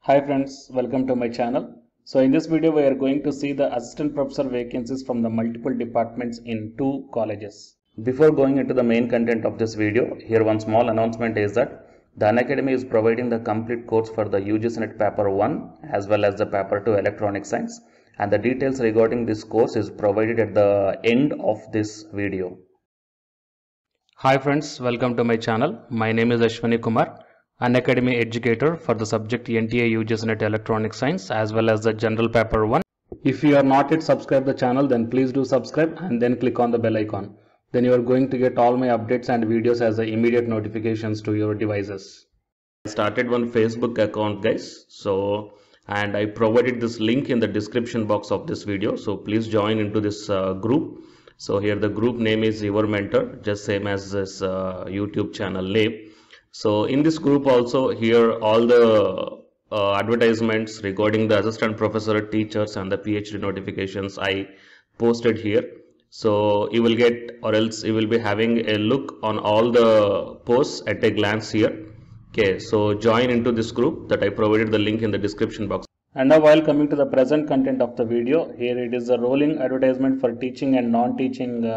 Hi friends, welcome to my channel. So in this video we are going to see the assistant professor vacancies from the multiple departments in 2 colleges. Before going into the main content of this video, here one small announcement is that the Unacademy is providing the complete course for the UGC NET paper 1 as well as the paper 2 electronic science, and the details regarding this course is provided at the end of this video. Hi friends, welcome to my channel. My name is Ashwani Kumar, Unacademy educator for the subject NTA UGC NET Electronic Science as well as the General Paper 1. If you are not yet subscribed the channel, then please do subscribe and then click on the bell icon. Then you are going to get all my updates and videos as the immediate notifications to your devices. I started one Facebook account, guys. And I provided this link in the description box of this video. So please join into this group. So here the group name is Your Mentor, just same as this YouTube channel name. So in this group also, here all the advertisements regarding the assistant professor, teachers and the PhD notifications I posted here. So you will get, or else you will be having a look on all the posts at a glance here. Okay, so join into this group that I provided the link in the description box. And now while coming to the present content of the video, here it is a rolling advertisement for teaching and non-teaching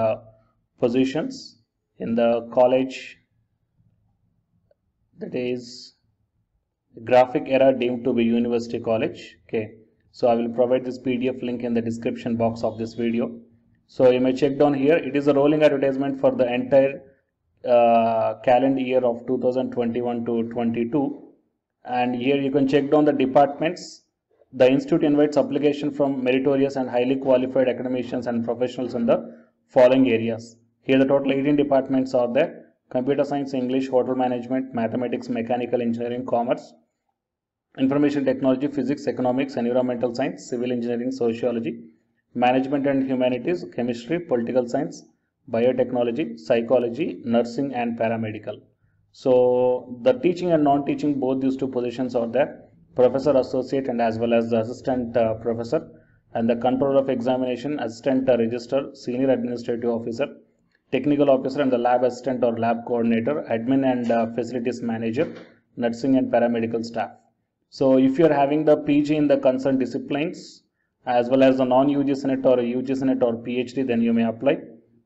positions in the college, that is Graphic Era deemed to be University College. Okay, so I will provide this PDF link in the description box of this video. So you may check down here. It is a rolling advertisement for the entire calendar year of 2021 to 22, and here you can check down the departments. The institute invites application from meritorious and highly qualified academicians and professionals in the following areas. Here the total 18 departments are there: computer science, English, hotel management, mathematics, mechanical engineering, commerce, information technology, physics, economics, environmental science, civil engineering, sociology, management and humanities, chemistry, political science, biotechnology, psychology, nursing and paramedical. So the teaching and non-teaching, both these two positions are there: professor, associate and as well as the assistant professor, and the controller of examination, assistant registrar, senior administrative officer, technical officer and the lab assistant or lab coordinator, admin and facilities manager, nursing and paramedical staff. So if you are having the PG in the concerned disciplines as well as the non-UGC NET or UGC NET or PhD, then you may apply.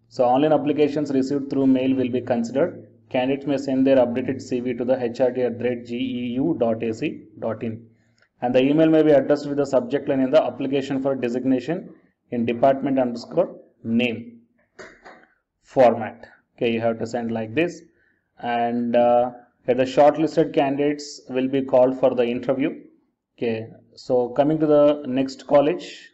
So online applications received through mail will be considered. Candidates may send their updated CV to the hrd@geu.ac.in, and the email may be addressed with the subject line in the application for designation in department_name format. Okay, you have to send like this, and the shortlisted candidates will be called for the interview. Okay, so coming to the next college,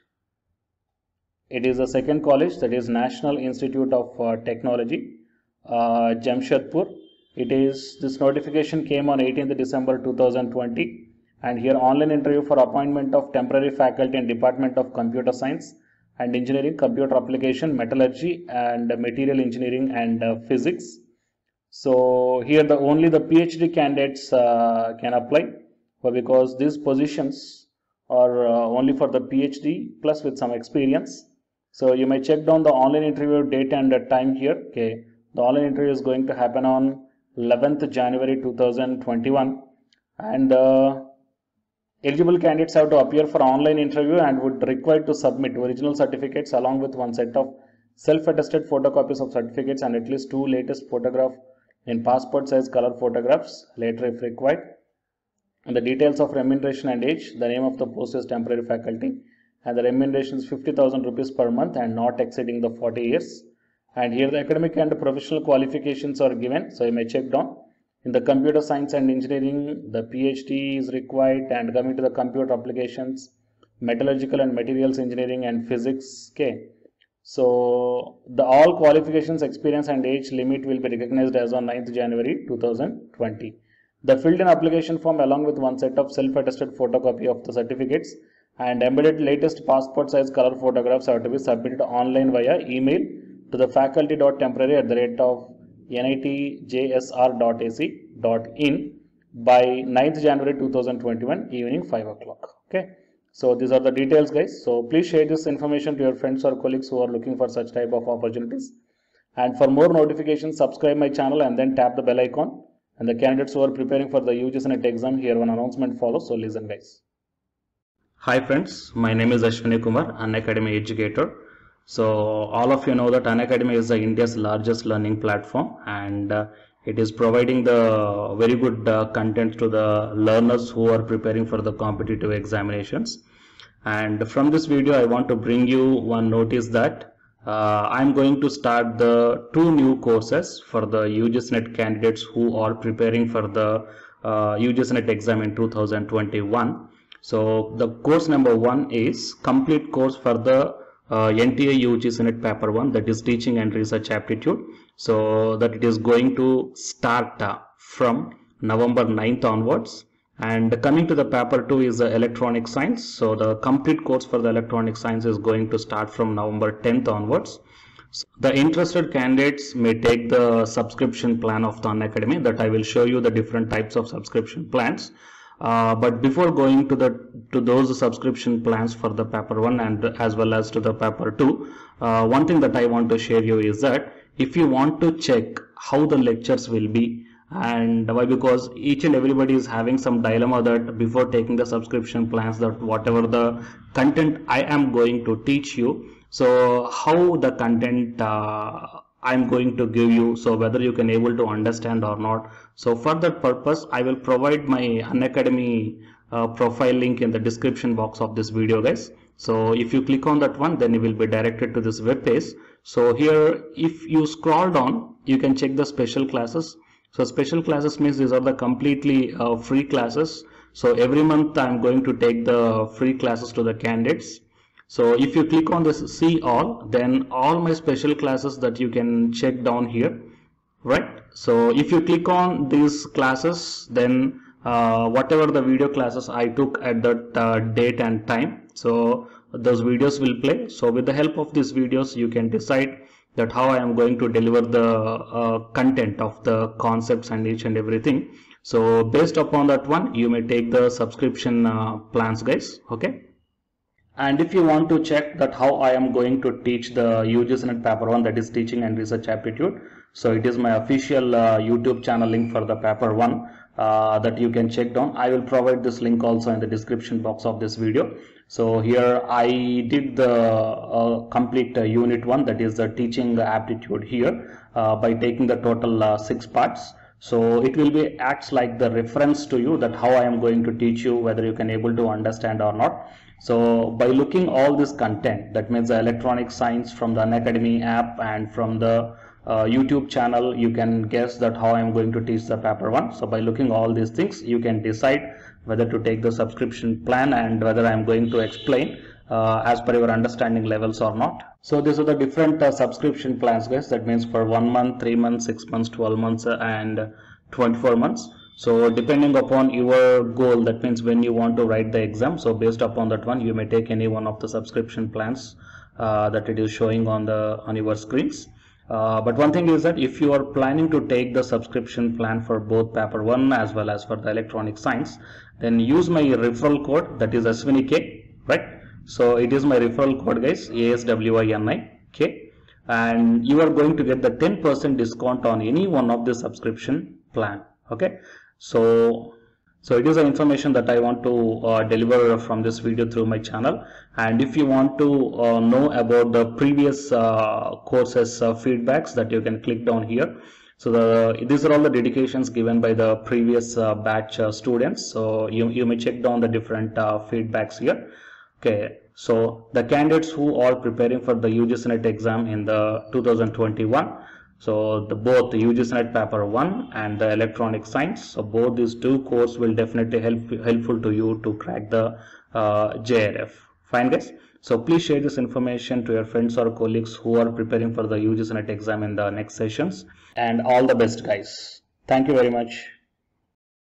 it is the second college, that is National Institute of Technology, Jamshedpur. This notification came on 18th December 2020, and here online interview for appointment of temporary faculty in Department of Computer Science and Engineering, Computer Application, Metallurgy and Material Engineering and Physics. So here only the PhD candidates can apply, because these positions are only for the PhD plus with some experience. So you may check down the online interview date and time here. Okay, the online interview is going to happen on 11th January 2021, and eligible candidates have to appear for online interview and would require to submit original certificates along with one set of self-attested photocopies of certificates and at least 2 latest photograph in passport size color photographs later if required. And the details of remuneration and age: the name of the post is temporary faculty, and the remuneration is 50,000 rupees per month and not exceeding the 40 years. And here the academic and professional qualifications are given, so you may check down. In the computer science and engineering, the PhD is required, and coming to the computer applications, metallurgical and materials engineering and physics. Okay, so the all qualifications, experience and age limit will be recognized as on 9th January 2020. The filled in application form along with one set of self-attested photocopy of the certificates and embedded latest passport size color photographs have to be submitted online via email to the faculty.temporary@nitjsr.ac.in by 9th January 2021 evening 5 o'clock. Okay, so these are the details, guys. So please share this information to your friends or colleagues who are looking for such type of opportunities. And for more notifications, subscribe my channel and then tap the bell icon. And the candidates who are preparing for the UGC NET exam, here one announcement follows, so listen guys. Hi friends, my name is Ashwini Kumar, Unacademy educator. So all of you know that Unacademy is India's largest learning platform, and it is providing the very good content to the learners who are preparing for the competitive examinations. And from this video I want to bring you one notice that I'm going to start the 2 new courses for the UGC NET candidates who are preparing for the UGC NET exam in 2021. So the course number 1 is complete course for the NTA UGC NET paper 1, that is teaching and research aptitude. So that it is going to start from November 9th onwards. And coming to the paper 2 is electronic science. So the complete course for the electronic science is going to start from November 10th onwards. So the interested candidates may take the subscription plan of the Unacademy, that I will show you the different types of subscription plans. But before going to those subscription plans for the paper 1 and as well as to the paper 2, one thing that I want to share you is that if you want to check how the lectures will be, and why, because each and everybody is having some dilemma that before taking the subscription plans, that whatever the content I am going to teach you, so how the content I'm going to give you, so whether you can able to understand or not. So for that purpose I will provide my Unacademy profile link in the description box of this video guys. So if you click on that one, then you will be directed to this web page. So here if you scroll down, you can check the special classes. So special classes means these are the completely free classes. So every month I am going to take the free classes to the candidates. So if you click on this see all, then all my special classes that you can check down here, right? So if you click on these classes, then whatever the video classes I took at that date and time, so those videos will play. So with the help of these videos you can decide that how I am going to deliver the content of the concepts and each and everything. So based upon that one, you may take the subscription plans guys, okay? And if you want to check that how I am going to teach the UGC NET paper 1, that is teaching and research aptitude, so it is my official YouTube channel link for the paper 1 that you can check down. I will provide this link also in the description box of this video. So here I did the complete unit 1, that is the teaching aptitude here by taking the total 6 parts. So it will be acts like the reference to you that how I am going to teach you, whether you can able to understand or not. So by looking all this content, that means the electronic science from the Unacademy app and from the YouTube channel, you can guess that how I am going to teach the paper 1. So by looking all these things, you can decide whether to take the subscription plan and whether I am going to explain as per your understanding levels or not. So these are the different subscription plans guys, that means for 1 month, 3 months, 6 months, 12 months and 24 months. So depending upon your goal, that means when you want to write the exam, so based upon that one you may take any one of the subscription plans that it is showing on your screens. But one thing is that if you are planning to take the subscription plan for both paper 1 as well as for the electronic science, then use my referral code, that is ASWINIK, right? So it is my referral code guys, ASWINIK, and you are going to get the 10% discount on any one of the subscription plan, okay? So it is the information that I want to deliver from this video through my channel. And if you want to know about the previous courses feedbacks, that you can click down here. So these are all the dedications given by the previous batch students. So you may check down the different feedbacks here. Okay, so the candidates who are preparing for the UGC NET exam in the 2021, so both the UGC NET paper 1 and the electronic science, so both these 2 courses will definitely helpful to you to crack the JRF. Fine guys, so please share this information to your friends or colleagues who are preparing for the UGC NET exam in the next sessions, and all the best guys. Thank you very much.